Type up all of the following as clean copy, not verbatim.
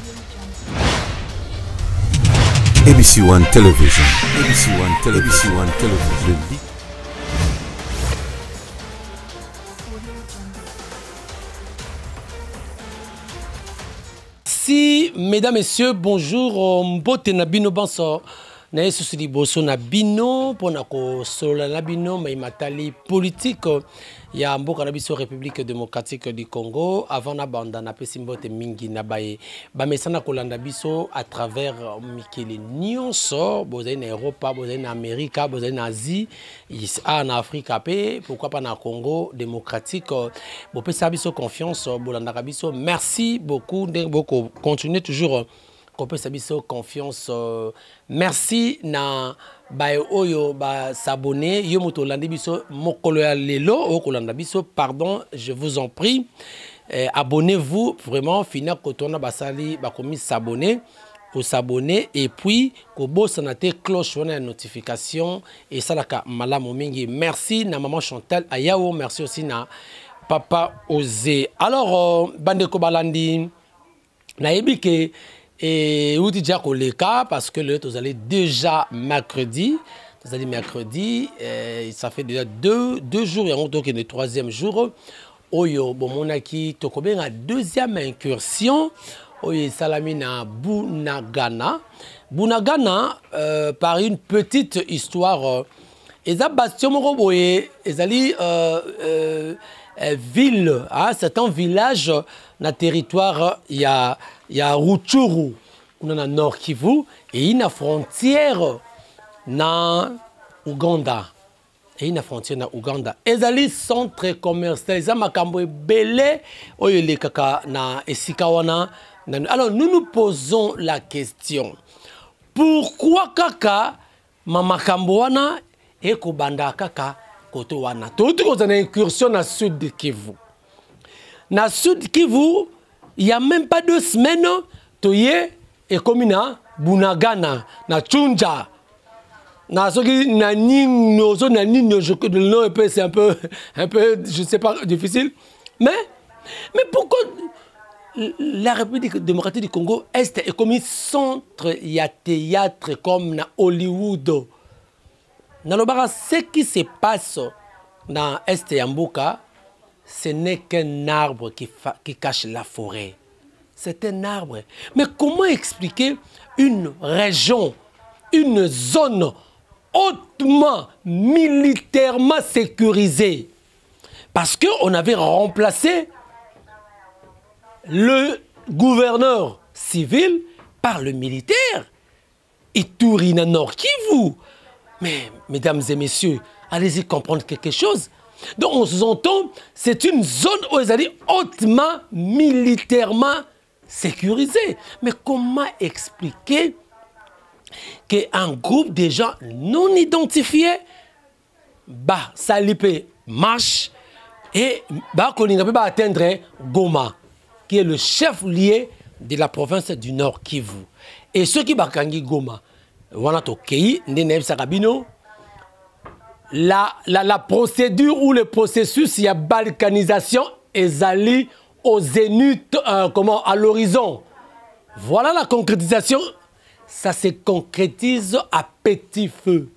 ABC One Television. ABC One Television. ABC One Television. Si, mesdames, messieurs, bonjour. Mbote na bino banso. Na yesu sidi boso na bino pona ko solo na bino matali politique ya mboka na biso République démocratique du Congo avant na banda na pesi mbote mingi na baye ba mesana kolanda biso à travers mikele nyonso bozali na Europa bozali na Amerika bozali na Asie en Afrique pe pourquoi pas na Congo démocratique bo pesa biso confiance bolanda biso merci beaucoup beaucoup continuer toujours qu'on peut s'abisser confiance. Merci na bae oyo ba s'abonner yo moto landi biso mokolo ya lelo o kolanda biso pardon je vous en prie abonnez-vous vraiment fina kotona basali ba komi s'abonner ou s'abonner et puis ko bossa te cloche wana notification et ça la ka malamu mingi merci na maman Chantal Ayao merci aussi na papa Osé alors bande ko balandi na yebike et vous dites que le cas parce que le vous allez déjà mercredi, vous allez mercredi, ça fait déjà deux jours et on donc le troisième jour. Oyo bon monaki tokobe la deuxième incursion. Oyo salamina Bunagana, Bunagana par une petite histoire. Eza bastion moroboye, ezali ville, hein, c'est un village na territoire il y a Rutshuru, on a Nord Kivu et une frontière na Ouganda. Et une frontière na Ouganda. Ezali centre commercial, eza makambo belé oyo le kaka na esikawana. Alors nous posons la question. Pourquoi kaka mamakambo wana eko banda kaka koto wana? Tout ko na incursion na sud de Kivu. Na sud Kivu, il n'y a même pas 2 semaines, Toye et comme na Bunagana, na Tchunja. Na soki na nino, le nom c'est un peu, je sais pas, difficile. Mais pourquoi la République démocratique du Congo est comme un centre, il y a théâtre comme na Hollywood. Dans le bar, ce qui se passe dans Est Yambuka, ce n'est qu'un arbre qui cache la forêt. C'est un arbre. Mais comment expliquer une région, une zone hautement militairement sécurisée? Parce qu'on avait remplacé le gouverneur civil par le militaire. Ituri na Nord Kivu. Mais, mesdames et messieurs, allez-y comprendre quelque chose. Donc, on s'entend, c'est une zone où ils allaient hautement militairement sécurisée. Mais comment expliquer qu'un groupe de gens non identifiés, Salipé marche et qu'on va atteindre Goma, qui est le chef-lieu de la province du Nord Kivu. Et ceux qui bakangi Goma, voilà Tokei, Nenev Sarabino, la procédure ou le processus, il y a balkanisation et zali au zénith, à l'horizon. Voilà la concrétisation. Ça se concrétise à petit feu.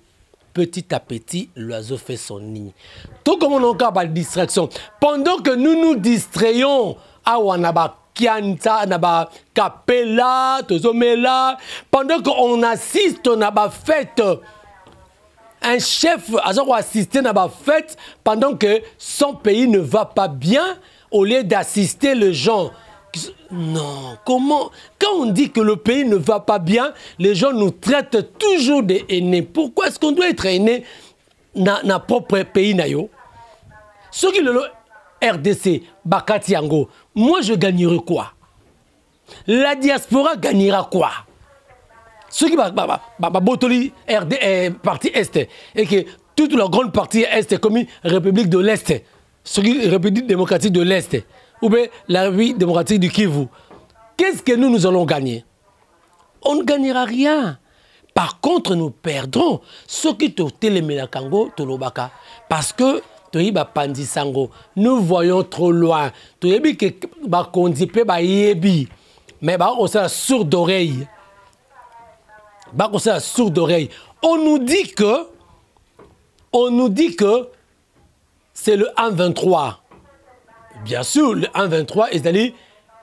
Petit à petit, l'oiseau fait son nid. Tout comme on a une distraction. Pendant que nous nous distrayons à Wanaba, Kianta, Naba, Kapela, Tozomela, pendant qu'on assiste à la fête, un chef a assisté à la fête pendant que son pays ne va pas bien, au lieu d'assister les gens. Non, comment? Quand on dit que le pays ne va pas bien, les gens nous traitent toujours des aînés. Pourquoi est-ce qu'on doit être aîné dans notre propre pays? Ceux qui le RDC, Bakati Yango, moi je gagnerai quoi? La diaspora gagnera quoi? Ceux qui Botoli partie Est et que toute la grande partie Est est comme une République de l'Est, ceux qui République démocratique de l'Est ou bien la République démocratique du Kivu. Qu'est-ce que nous allons gagner? On ne gagnera rien. Par contre, nous perdrons ceux qui te télémélakango tolobaka parce que toyiba pandisango, nous voyons trop loin. Toyebi que ba kondipe ba yebi. Mais bah, on s'est la sourde d'oreille. Bah, on s'est la sourde d'oreille. On nous dit que c'est le 1-23. Bien sûr, le 1-23, c'est-à-dire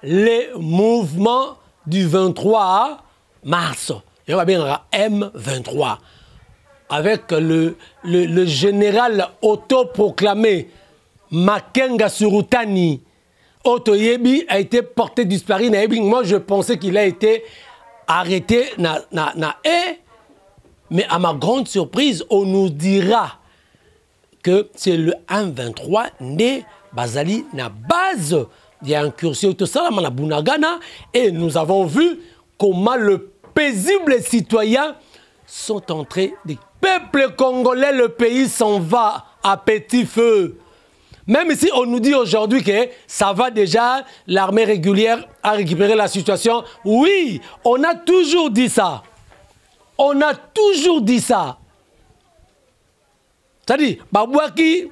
les mouvements du 23 mars. Il y a bien un M23. Avec le général autoproclamé Makenga Surutani. Otoyebi a été porté disparu. Moi, je pensais qu'il a été arrêté. Mais à ma grande surprise, on nous dira que c'est le 1-23 né Bazali na base. Il y a un cursus tout ça na Bunagana et nous avons vu comment le paisible citoyen sont entrés. Les peuples congolais, le pays s'en va à petit feu. Même si on nous dit aujourd'hui que ça va déjà, l'armée régulière a récupéré la situation. Oui, on a toujours dit ça. On a toujours dit ça. C'est-à-dire, babouaki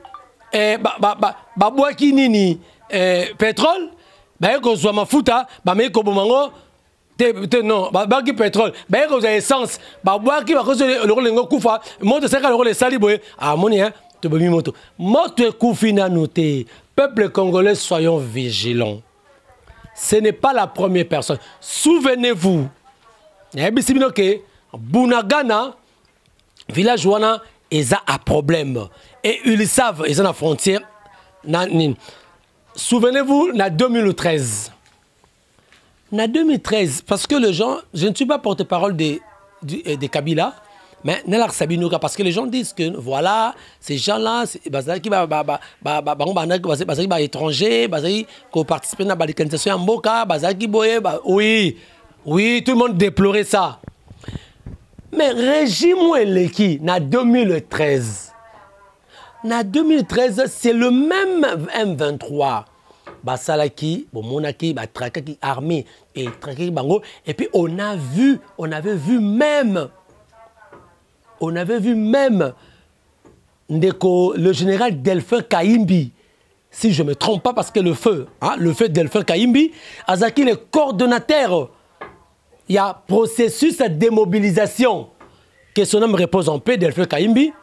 nini pétrole, bah qu'on soit mafuta, bah mais qu'on bomango, non, babouaki pétrole, bah qu'on soit essence, babouaki bah qu'on soit le rôle de kufa, moto c'est quand le rôle de saliboye, ah moni hein, te bami moto, moto kufina noté, peuple congolais soyons vigilants. Ce n'est pas la première personne. Souvenez-vous, que Bunagana, village wana, ils ont un problème. Et ils savent, ils ont la frontière. Souvenez-vous, en 2013. En 2013, parce que les gens, je ne suis pas porte-parole des Kabila, mais parce que les gens disent que voilà, ces gens-là, qui étrangers, qui participent à la balkanisation en Boka, oui, oui, tout le monde déplorait ça. Mais régime Eleki, en 2013, c'est le même M23. Basalaki, Monaki, Batrakaki, armée, et Trakaki Bango. Et puis on avait vu même le général Delphin Kaimbi, si je ne me trompe pas, parce que le feu Delphin Kaimbi, Azaki, le coordonnateur. Il y a processus de démobilisation. Que son homme repose en paix, Delphin Kaimbi.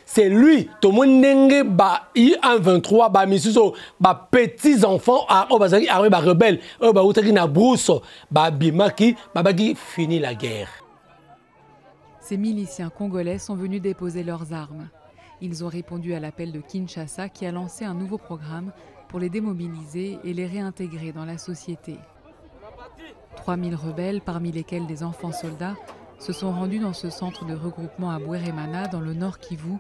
C'est lui, tout le monde n'enge ba I-123, ba misuso, ba petits enfants, bazaki armé ba rebelle, ba outaki na brousse, ba bimaki, ba bagi fini la guerre. Ces miliciens congolais sont venus déposer leurs armes. Ils ont répondu à l'appel de Kinshasa qui a lancé un nouveau programme pour les démobiliser et les réintégrer dans la société. 3000 rebelles, parmi lesquels des enfants soldats, se sont rendus dans ce centre de regroupement à Bweremana, dans le nord Kivu,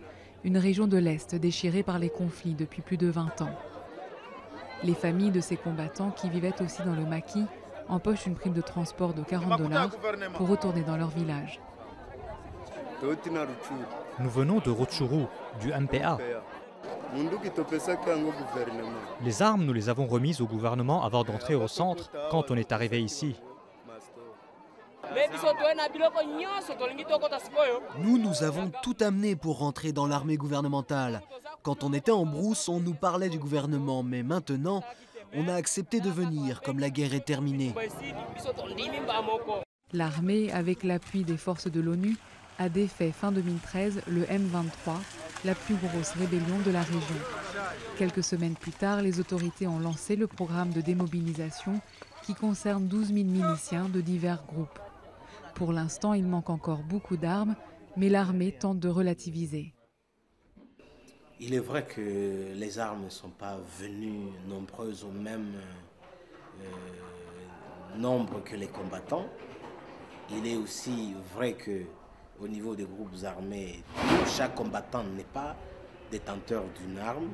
une région de l'Est déchirée par les conflits depuis plus de 20 ans. Les familles de ces combattants, qui vivaient aussi dans le maquis, empochent une prime de transport de $40 pour retourner dans leur village. Nous venons de Rutshuru, du MPA. Les armes, nous les avons remises au gouvernement avant d'entrer au centre, quand on est arrivé ici. Nous avons tout amené pour rentrer dans l'armée gouvernementale. Quand on était en brousse, on nous parlait du gouvernement, mais maintenant, on a accepté de venir, comme la guerre est terminée. L'armée, avec l'appui des forces de l'ONU, a défait fin 2013 le M23, la plus grosse rébellion de la région. Quelques semaines plus tard, les autorités ont lancé le programme de démobilisation qui concerne 12 000 miliciens de divers groupes. Pour l'instant, il manque encore beaucoup d'armes, mais l'armée tente de relativiser. Il est vrai que les armes ne sont pas venues nombreuses au même nombre que les combattants. Il est aussi vrai qu'au niveau des groupes armés, chaque combattant n'est pas détenteur d'une arme.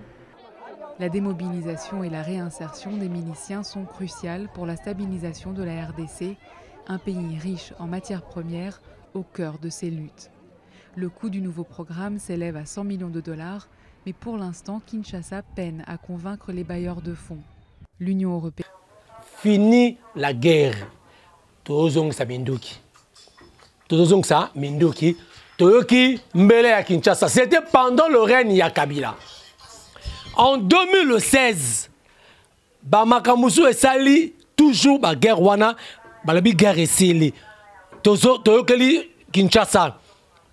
La démobilisation et la réinsertion des miliciens sont cruciales pour la stabilisation de la RDC, un pays riche en matières premières au cœur de ces luttes. Le coût du nouveau programme s'élève à $100 millions, mais pour l'instant, Kinshasa peine à convaincre les bailleurs de fonds. L'Union européenne. Fini la guerre. Tozongsa Minduki. Tozongsa Minduki. Toyoki Mbele à Kinshasa. C'était pendant le règne de Kabila. En 2016, Bamakamusu et Sali, toujours la guerre wana. balabi guerre esili toyokeli Kinshasa,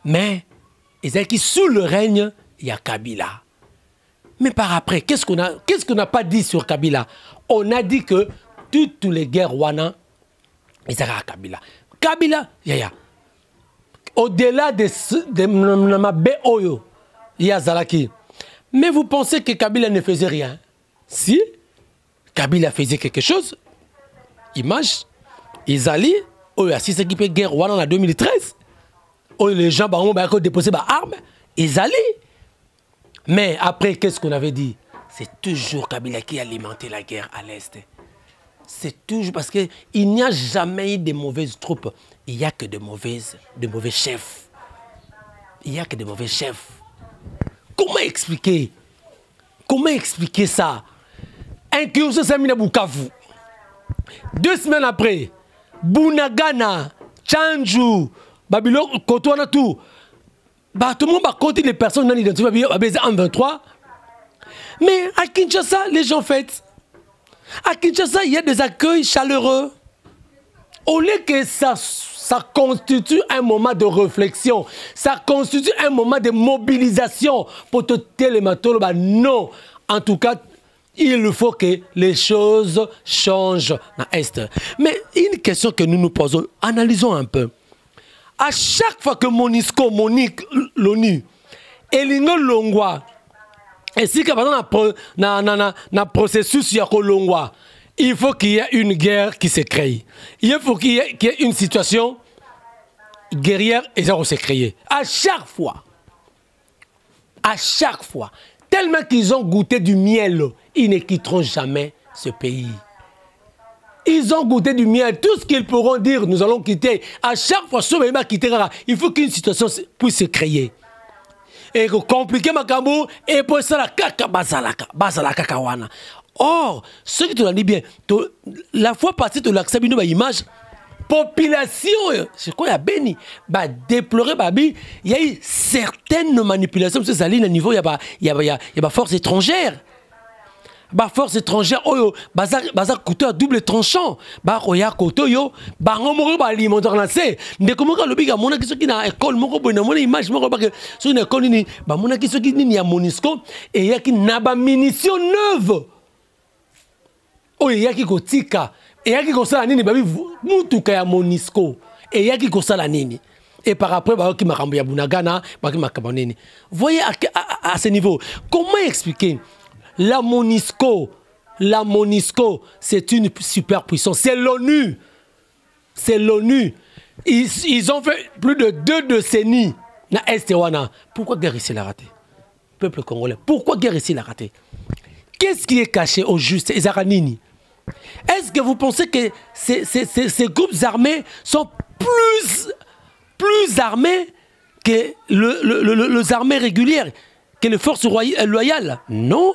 mais ils étaient sous le règne il y a Kabila. Mais par après, qu'est-ce qu'on n'a pas dit sur Kabila? On a dit que toutes les guerres wana ils étaient à Kabila. Kabila, au-delà de Mabé Oyo, il y a Zalaki. Mais vous pensez que Kabila ne faisait rien? Si Kabila faisait quelque chose, image, Izali, Oyo a 6 équipes de guerre wana en 2013. Oyo les gens ont déposé des armes, Izali. Mais après, qu'est-ce qu'on avait dit? C'est toujours Kabila qui alimentait la guerre à l'Est. C'est toujours parce qu'il n'y a jamais eu de mauvaises troupes. Il n'y a que de mauvais chefs. Il n'y a que de mauvais chefs. Comment expliquer ça? Un Kyouso Samina Bukavu. 2 semaines après, Bunagana, Tchandjou, Babylone, Kotouana, tout. Tout le monde va compter les personnes non identifiées en 23. Mais à Kinshasa, les gens fêtent. À Kinshasa, il y a des accueils chaleureux. Au lieu que ça constitue un moment de réflexion, ça constitue un moment de mobilisation pour te télémater. Non, en tout cas, il faut que les choses changent dans l'Est. Mais une question que nous nous posons, analysons un peu. À chaque fois que Monisco, Monique, l'ONU, et l'Ingo Longwa, et si que dans le processus Longwa, il faut qu'il y ait une guerre qui se crée. Il faut qu'il y ait une situation guerrière et ça va se créer. À chaque fois. Tellement qu'ils ont goûté du miel, ils ne quitteront jamais ce pays. Ils ont goûté du miel. Tout ce qu'ils pourront dire, nous allons quitter. À chaque fois, il faut qu'une situation puisse se créer. Et compliquer ma kambo, et pour ça, la kaka, bazalaka kawana. Or, ce que tu as dit bien, la fois passée, tu l'as accepté une image. Population, c'est quoi, il y a béni, déplorer, il y a eu certaines manipulations, parce que ça à niveau, il y a force étrangère. Force étrangère, bazar couteau à double tranchant. Oya couteau yo, ngomoro alimentaire lancé. Ne comment le biga mona qui qui na école moko bona mona image moko que sur une école ni mona qui ni ya Monisco et ya qui na ba munition neuve. Ya qui kotika et ya qui kosala nini mutuka ya Monisco et ya qui kosala nini. Et par après qui makambo ya Bunagana, qui makambo nini. Voyez à ce niveau, comment expliquer? La Monisco, c'est une superpuissance. C'est l'ONU. Ils ont fait plus de 2 décennies dans Est-Wana. Pourquoi guerre ici l'a raté? Peuple congolais, pourquoi guerre ici l'a raté? Qu'est-ce qui est caché au juste? Est-ce que vous pensez que ces groupes armés sont plus armés que les armées régulières, que les forces loyales? Non.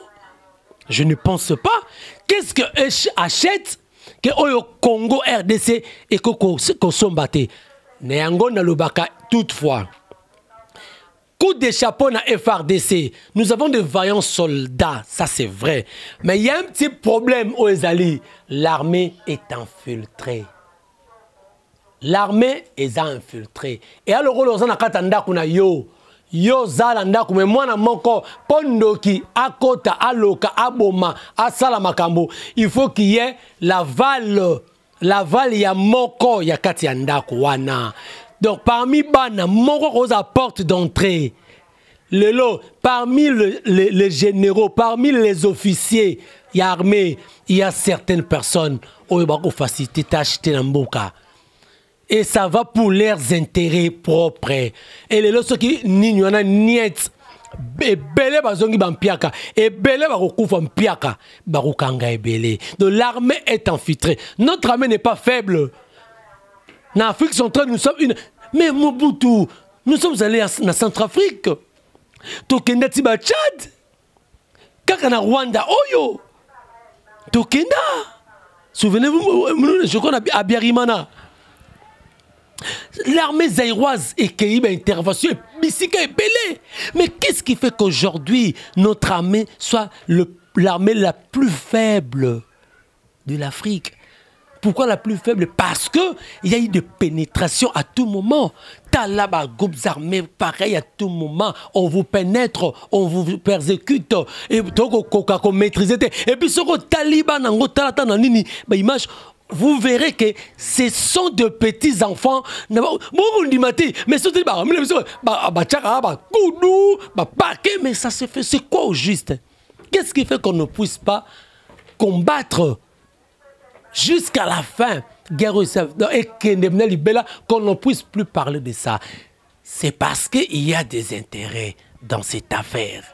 Je ne pense pas. Qu'est-ce que achète que au Congo RDC et que Sombate? Néango na lobaka toutefois. Coup de chapeau na FRDC. Nous avons de vaillants soldats, ça c'est vrai. Mais il y a un petit problème aux Ezali. L'armée est infiltrée. Et alors on a katanda kuna yo zala ndako me mwana moko pondoki akota aloka aboma asala makambo, il faut qu'il y ait l'aval ya moko ya kati ya ndako wana. Donc parmi bana moko aux porte d'entrée lelo, parmi les généraux, parmi les officiers ya armée, il y a certaines personnes oyo bako facilité t'acheter na mboka. Et ça va pour leurs intérêts propres. Et les lorsque ninyona niet ebele bazongi bampiaka ebele bakokufa mpiaka barukanga ebele. Donc l'armée est infiltrée. Notre armée n'est pas faible. En Afrique centrale, nous sommes une. Mais Mobutu, nous sommes allés en Centrafrique. Tokenda tiba Tchad. Kaka na Rwanda oyo. Tokenda. Souvenez-vous, je crois à Biarimana. L'armée zaïroise est qu'il y a intervention et belé. Mais qu'est-ce qui fait qu'aujourd'hui notre armée soit l'armée la plus faible de l'Afrique? Pourquoi la plus faible? Parce qu'il y a eu des pénétrations à tout moment. Talaba, groupes armés, pareil à tout moment. On vous pénètre, on vous persécute. Et vous maîtrisez. Et puis, ce que Taliban, image, vous verrez que ce sont de petits enfants. Mais ça se fait. C'est quoi au juste? Qu'est-ce qui fait qu'on ne puisse pas combattre jusqu'à la fin, et qu'on ne puisse plus parler de ça? C'est parce qu'il y a des intérêts dans cette affaire.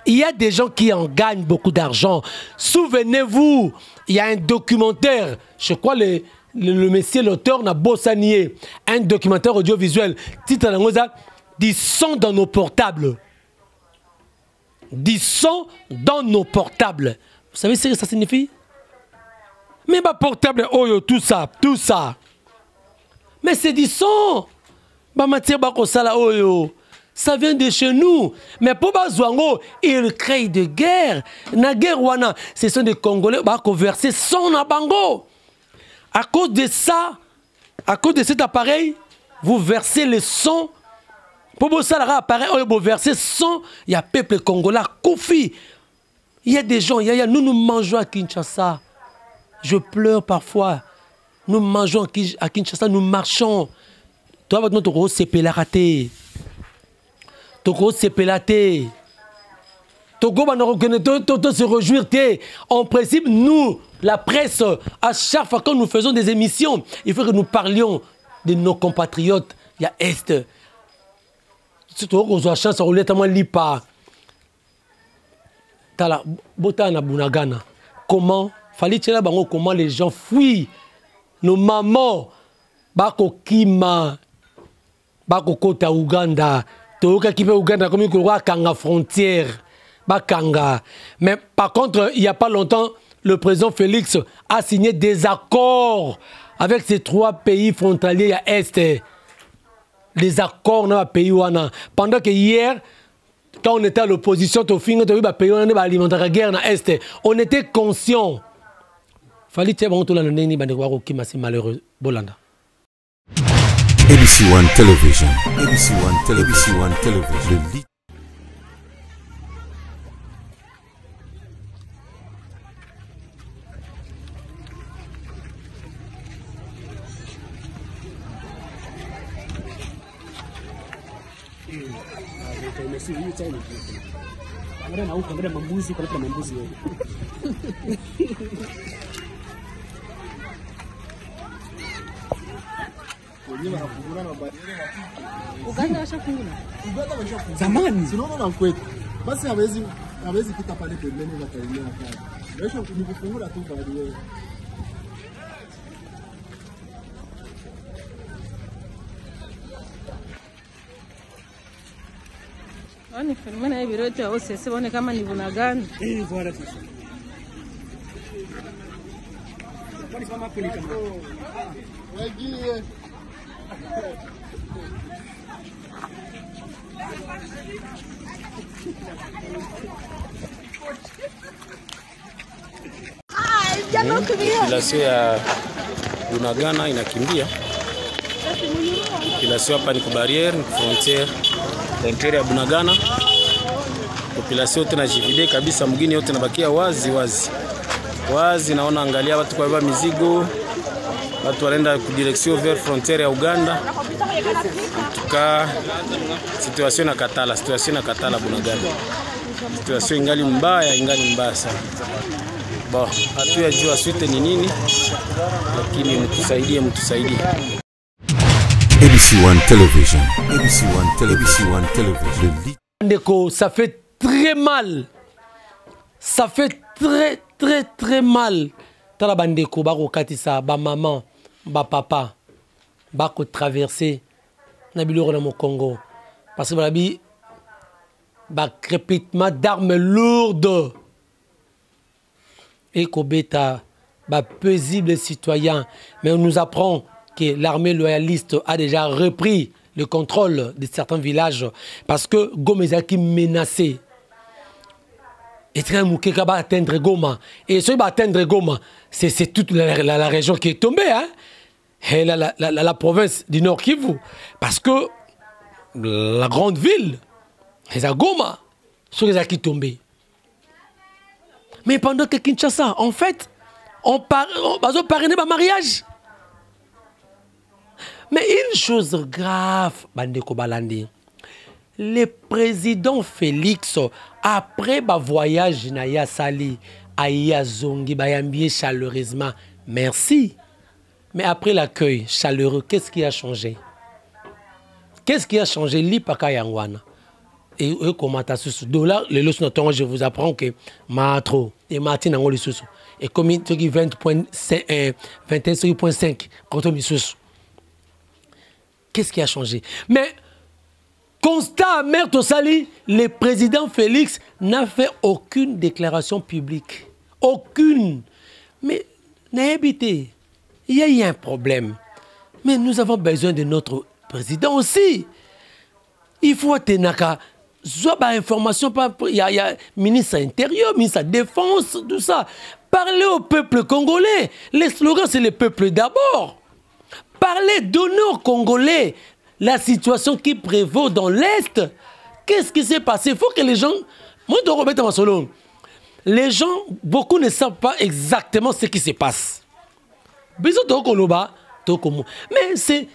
Il y a des gens qui en gagnent beaucoup d'argent. Souvenez-vous, il y a un documentaire, je crois le monsieur, l'auteur n'a bossanié, un documentaire audiovisuel, titre du son dans nos portables. Du son dans nos portables. Vous savez ce que ça signifie? Mais ma portable, oh yo, tout ça. Mais c'est du son. Ma matière, oh yo. Ça vient de chez nous. Mais pour Bazouango, ils créent de guerre. Na guerre wana, ce sont des Congolais qui versent son à Bango. À cause de ça, à cause de cet appareil, vous versez le son. Pour vous ça, l'appareil, vous versez son. Il y a peuple congolais, Kofi. Il y a des gens, nous mangeons à Kinshasa. Je pleure parfois. Nous mangeons à Kinshasa, nous marchons. Toi, notre gros, c'est pélaté. Togo c'est pélaté. Togo va se réjouir. En principe, nous, la presse, à chaque fois que nous faisons des émissions, il faut que nous parlions de nos compatriotes. Il y a Est. Surtout qu'on a chance, on ne lit pas. Botana Bunagana. Comment? Fallait comment les gens fuient. Nos mamans. Bako Kima. Bako Kota Uganda. Toka qui peut Uganda comme il croit Kanga frontière. Bakanga. Mais par contre, il n'y a pas longtemps, le président Félix a signé des accords avec ces 3 pays frontaliers à Est. Les accords dans le pays. Pendant que hier, quand on était à l'opposition, on était conscient. Fallait que malheureux. Bolanda. ABC One Television. ABC One Television. Uganda washafungula. Zamani. Sinaona na kwetu. Basi hawezi pita pale pembeni na kaingia pale. Kesho nikufungula tu bali wewe. Wani filmana hivi yote au sisi waone kama ni Bunagana. Bora sasa. Kwani kama kweli kama. Wagie. Population ya Bunagana inakimbia. Population hapa ni kubariere, ni frontiere ya Bunagana. Population yote najivide kabisa, mgini yote nabakia wazi. Naona angalia watu kwa baba mizigo. Watu wanaenda ku direction vers frontiere ya Uganda. Tuka situation na katala Bunagana. Situation ingali mbaya sana. Bon, hatuyajua suite ni nini, lakini mtusaidie. ABC One Television. Ndeko, ça fait très mal. Ça fait très mal. Tala bandeko bako katisa ba maman, ba papa, bako traverser na biloko na Congo parce que balabi ba crépitement d'armes lourdes. Et Kobeta, paisible citoyen. Mais on nous apprend que l'armée loyaliste a déjà repris le contrôle de certains villages parce que Gomezaki menacé. Les trains Moukeka va atteindre Goma. Et ceux qui vont atteindre Goma, c'est toute la région qui est tombée. Hein? Et la province du Nord Kivu. Parce que la grande ville, c'est à Goma, ceux qui sont tombés. Mais pendant que Kinshasa, en fait, on va parrainer un mariage. Mais une chose grave, Bandeko Balandi, le président Félix, après le voyage Naya Sali, Aya Zongi, Bayambié chaleureusement, merci. Mais après l'accueil chaleureux, qu'est-ce qui a changé? Qu'est-ce qui a changé? L'Ipaka Yangwana. Et comment tu as su? Dollar, le leçon je vous apprends que Matro et Martin ont le sous. Et comme il dit 21,5 contre Missous. Qu'est-ce qui a changé? Mais, constat amer Tosali, le président Félix n'a fait aucune déclaration publique. Aucune. Mais, n'habitez. Il y a eu un problème. Mais nous avons besoin de notre président aussi. Il faut tenir soit information, il y a ministre intérieur, ministre de la Défense, tout ça. Parlez au peuple congolais. Les slogans, c'est le peuple d'abord. Parlez, donnez aux Congolais la situation qui prévaut dans l'Est. Qu'est-ce qui s'est passé? Il faut que les gens... Moi, je dois remettre ma solo. Les gens, beaucoup ne savent pas exactement ce qui se passe. Mais c'est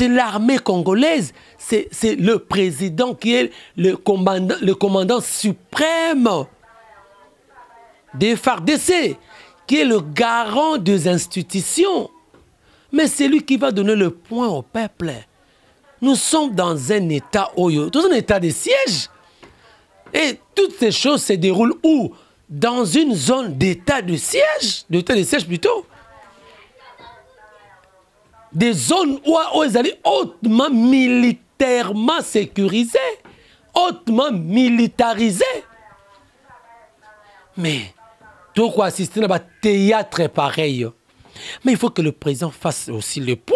l'armée congolaise. C'est le président qui est le commandant suprême des FARDC, qui est le garant des institutions. Mais c'est lui qui va donner le point au peuple. Nous sommes dans un état dans un état de siège. Et toutes ces choses se déroulent où? Dans une zone d'état de siège. D'état de siège plutôt. Des zones où ils allaient hautement militairement sécurisées. Hautement militarisées. Mais, tout quoi assister à un théâtre pareil. Mais il faut que le président fasse aussi le point.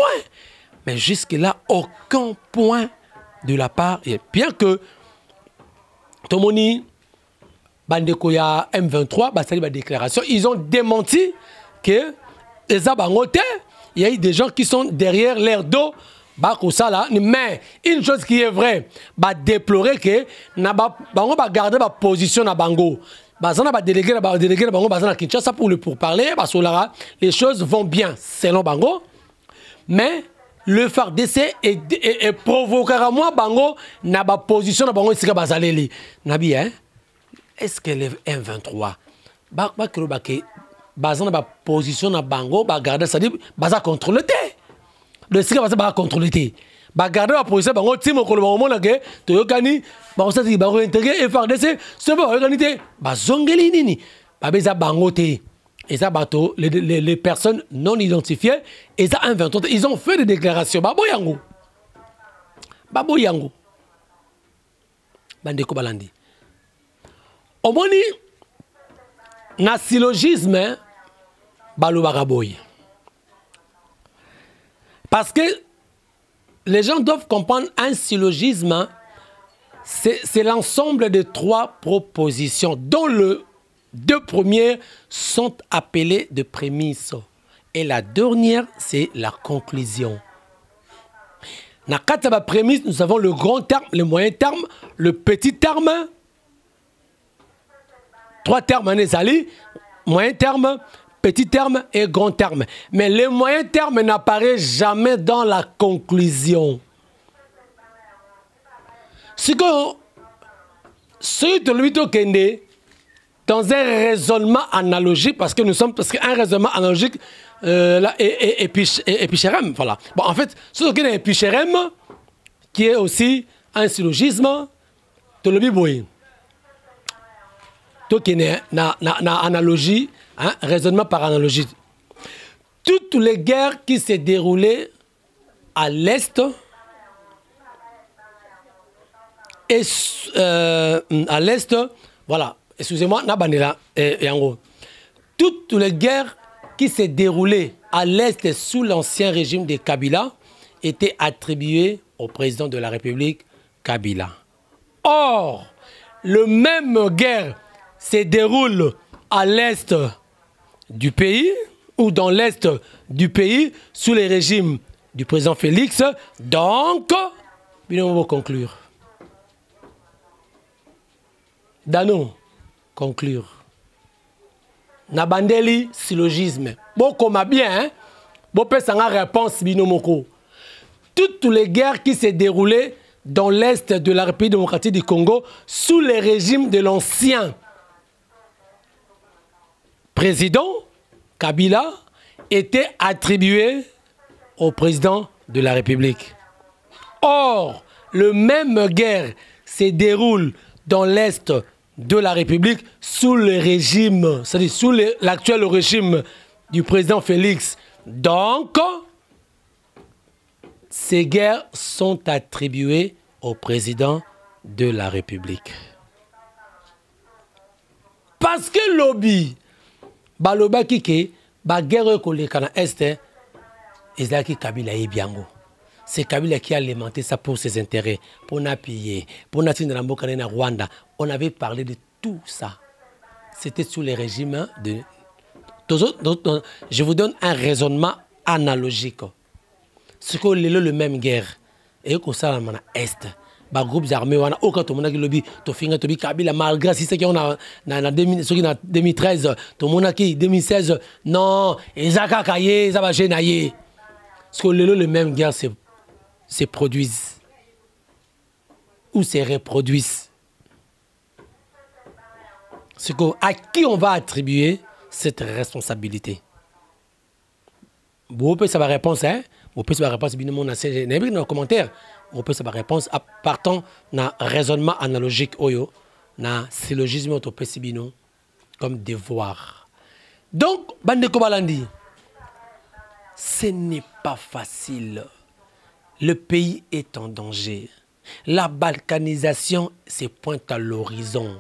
Mais jusque-là, aucun point de la part. Et bien que Tomoni, Bandekoya M23, Bassali, la déclaration, ils ont démenti que les Abangote, il y a eu des gens qui sont derrière l'air d'eau. Mais une chose qui est vraie, déplorer que Bango va garder la position à Bango. Bazana va déléguer Bango Bazana Kinshasa pour parler parce que là les choses vont bien selon Bango, mais le FARDC est provoquera moi Bango na ba position na Bango sika bazaleli nabi hein. Est-ce que le M23 ba ke bazana ba position na Bango ba garder ça dit baza contrôler le sika baza contrôler ba garder la position Bango timo ko le moment na ke to yokani ba ça dit ba intégrer et FARDC c'est pas organité ba zongeli nini ba beza Bango te et ça bateau les personnes non identifiées et ça inventé ils ont fait des déclarations babo yango bandeko balandi omoni na syllogisme balobaka boy parce que les gens doivent comprendre un syllogisme, c'est l'ensemble de 3 propositions, dont les 2 premières sont appelées de prémices. Et la dernière, c'est la conclusion. Dans la prémisse, nous avons le grand terme, le moyen terme, le petit terme. 3 termes, moyen terme, petit terme et grand terme. Mais le moyen terme n'apparaît jamais dans la conclusion. Ce que dans un raisonnement analogique, parce qu'un raisonnement analogique et Pichérem, voilà. Bon, en fait, ce qui est Pichérem, qui est aussi un syllogisme, de l'obiboui. Tout qui est analogie, hein, raisonnement par analogie. Toutes les guerres qui s'est déroulées à l'Est et à l'Est, voilà, excusez-moi, toutes les guerres qui s'est déroulées à l'Est sous l'ancien régime de Kabila étaient attribuées au président de la République, Kabila. Or, le même guerre se déroule à l'est du pays ou dans l'est du pays sous les régimes du président Félix. Donc, on va conclure. Dano, conclure. Nabandeli, syllogisme. Bon, comme bien, hein? Bon, peut s'en réponse, binomoko. Toutes les guerres qui s'est déroulées dans l'est de la République démocratique du Congo sous les régimes de l'ancien président Kabila étaient attribuées au président de la République. Or, le même guerre se déroule dans l'est de la République sous le régime, c'est-à-dire sous l'actuel régime du président Félix. Donc, ces guerres sont attribuées au président de la République. Parce que lobby, baloba kike, ba guerre kolekana est, ezaki Kabila ebiango. C'est Kabila qui a alimenté ça pour ses intérêts, pour n'appuyer, pour n'atteindre la Rwanda. On avait parlé de tout ça. C'était sous les régimes de... Je vous donne un raisonnement analogique. Ce qu'on est le même guerre. Et qu'on ça dans l'Est. Les groupes armés, on a aucun monde qui lobby, Kabila, malgré ce qu'on a en 2013, tout le monde qui 2016, non, ils ont caillé, ils ont gêné. Ce qu'on est le même guerre se produisent ou se reproduisent. À qui on va attribuer cette responsabilité? Vous pouvez savoir la réponse, hein? Vous pouvez savoir la réponse, bien dans les commentaires. Vous pouvez savoir la réponse en partant d'un raisonnement analogique, d'un syllogisme comme devoir. Donc, Bandeko Balandi, ce n'est pas facile. Le pays est en danger. La balkanisation se pointe à l'horizon.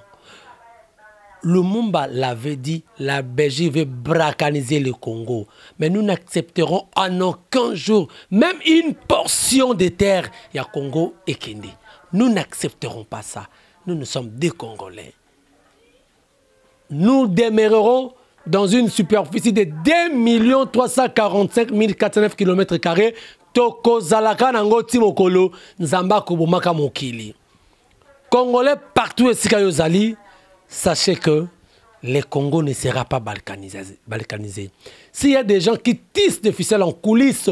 Lumumba l'avait dit, la Belgique veut bracaniser le Congo. Mais nous n'accepterons en aucun jour, même une portion de terre, il y a Congo et Kende. Nous n'accepterons pas ça. Nous sommes des Congolais. Nous demeurerons dans une superficie de 2 345 409 km². Tokozalaka nango timokolo nzamba kobomaka mokili. Congolais partout ici kayozali, sachez que le Congo ne sera pas balkanisé. S'il y a des gens qui tissent des ficelles en coulisses,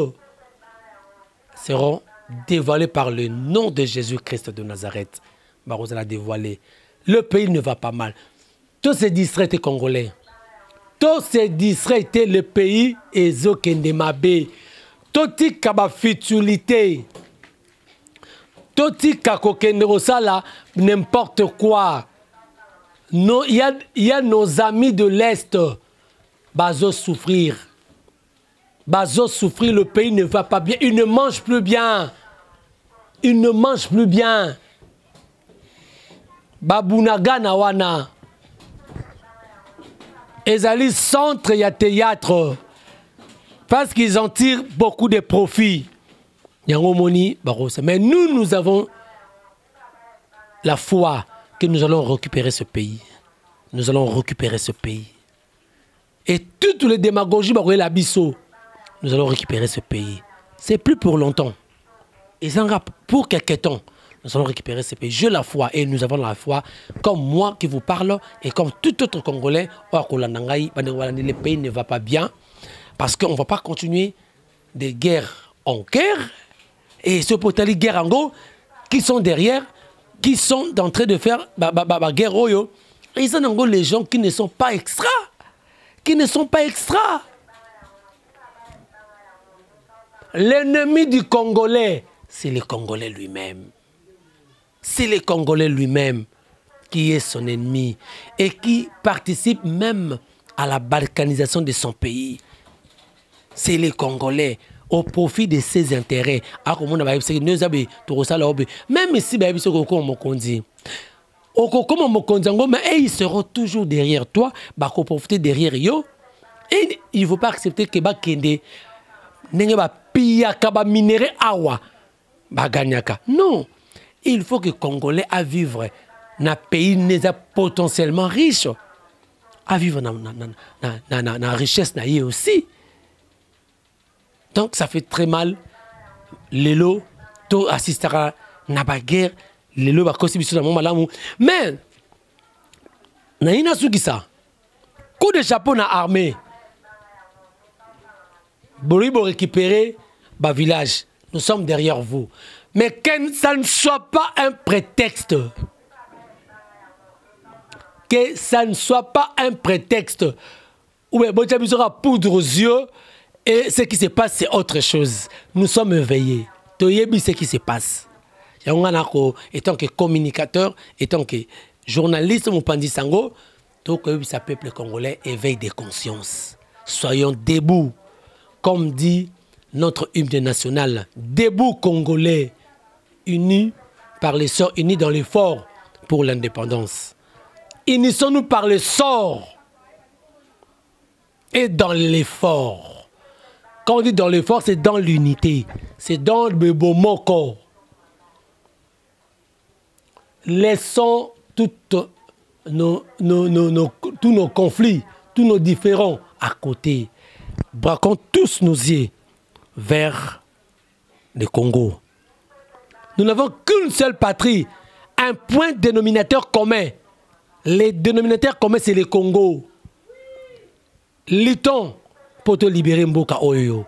seront dévoilés par le nom de Jésus-Christ de Nazareth. Barosala dévoilé. Le pays ne va pas mal. Tous ces distraits congolais. Tous ces distraits le pays ezokendemabe. Toti kaba futilité. Toti kakokendrosala n'importe quoi. Il y a nos amis de l'Est. Bazo souffrir. Bazo souffrir, le pays ne va pas bien. Il ne mange plus bien. Il ne mange plus bien. Babunaga nawana. Ezali centre ya théâtre. Parce qu'ils en tirent beaucoup de profits. Mais nous avons la foi que nous allons récupérer ce pays. Nous allons récupérer ce pays. Et toutes les démagogies, nous allons récupérer ce pays. C'est plus pour longtemps. Et pour quelques temps, nous allons récupérer ce pays. J'ai la foi et nous avons la foi, comme moi qui vous parle et comme tout autre Congolais. Le pays ne va pas bien parce qu'on ne va pas continuer de guerre en guerre. Et ce potali guerre en gros, qui sont derrière, qui sont en train de faire guerre oyo. Et ils sont en gros les gens qui ne sont pas extra. Qui ne sont pas extra. L'ennemi du Congolais, c'est le Congolais lui-même. C'est le Congolais lui-même qui est son ennemi et qui participe même à la balkanisation de son pays. C'est les Congolais au profit de ses intérêts. Même si ils seront toujours derrière toi, pour profiter derrière eux. Et il ne faut pas accepter que non, il faut que les Congolais à vivre na pays n'est potentiellement riche à vivre na richesse na yé aussi. Donc ça fait très mal. Lelo to assistera na baguerre, lelo ba kosi biso na mon malamu. Mais na ina suki ça. Coup de chapeau na armée. Boribo récupérer ba village. Nous sommes derrière vous. Mais que ça ne soit pas un prétexte. Que ça ne soit pas un prétexte. Ou bien, bon, tu as poudre aux yeux et ce qui se passe, c'est autre chose. Nous sommes éveillés. Tu sais ce qui se passe. Étant que communicateur, étant que journaliste, mon pandi sango, tout ce peuple congolais éveille des consciences. Soyons debout. Comme dit notre hymne national, debout Congolais, unis par les sœurs, unis dans l'effort pour l'indépendance. Unissons-nous par le sort et dans l'effort. Quand on dit dans l'effort, c'est dans l'unité, c'est dans le beau moko. Laissons tous nos conflits, tous nos différends à côté. Braquons tous nos yeux vers le Congo. Nous n'avons qu'une seule patrie, un point dénominateur commun. Les dénominateurs communs, c'est le Congo. Luttons pour te libérer Mboka Oyo.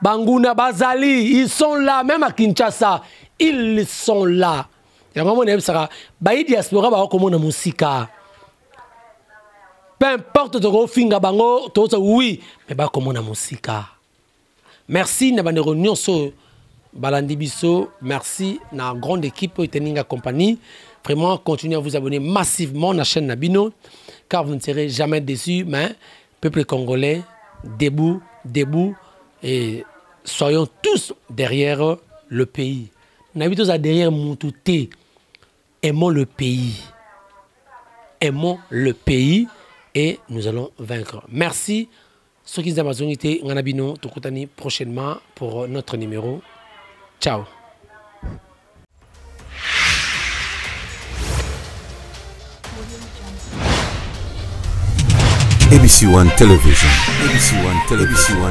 Banguna Bazali, ils sont là, même à Kinshasa, ils sont là. Il y a un moment où diaspora ba ko mona musika. Peu importe to finga bango, to oui, mais ba ko mona musika. Merci na banero nyonso balandi biso, merci na grande équipe Teninga Compagnie. Vraiment continuez à vous abonner massivement à la chaîne Nabino car vous ne serez jamais déçus, mais peuple congolais debout, debout et soyons tous derrière le pays. N'habitons à derrière Moutouté. Aimons le pays. Aimons le pays et nous allons vaincre. Merci. Ceux qui ont été en Nabino, Tokutani prochainement pour notre numéro. Ciao. ABC One Television. ABC One Television.